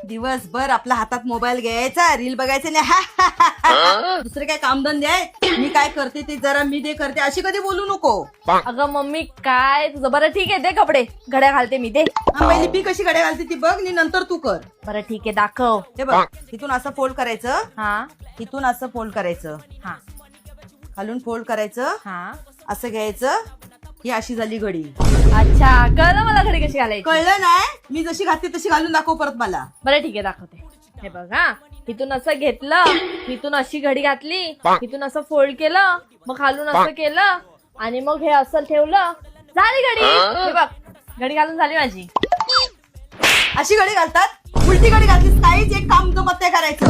दिवसभर आपल्या हातात मोबाईल घ्यायचा, रील बघायचं नाही. दुसरे काय कामधंदे आहेत? मी काय करते ते जरा मी ते करते अशी कधी बोलू नको. अगं मम्मी काय तुझं, बरं ठीक आहे दे कपडे, घड्या घालते मी दे. पहिली पी कशी घड्या घालते ती बघ आणि नंतर तू कर. बरं ठीक आहे दाखव. हे बघ, इथून असं फोल्ड करायचं, हा इथून असं फोल्ड करायचं, हा खालून फोल्ड करायचं, हा. असं घ्यायचं. ही अशी झाली घडी. अच्छा कळलं मला घडी कशी घालायची. कळलं नाही? मी जशी घातली तशी घालून दाखव परत मला. बरं ठीक आहे दाखवते. हे बघ हा, इथून असं घेतलं, इथून अशी घडी घातली, इथून असं फोल्ड केलं, मग खालून असं केलं आणि मग हे असं ठेवलं, झाली घडी. हे बघ घडी घालून झाली माझी. अशी घडी घालतात? उलटी घडी घातलीस काहीच एक काम जमत नाही करायचं.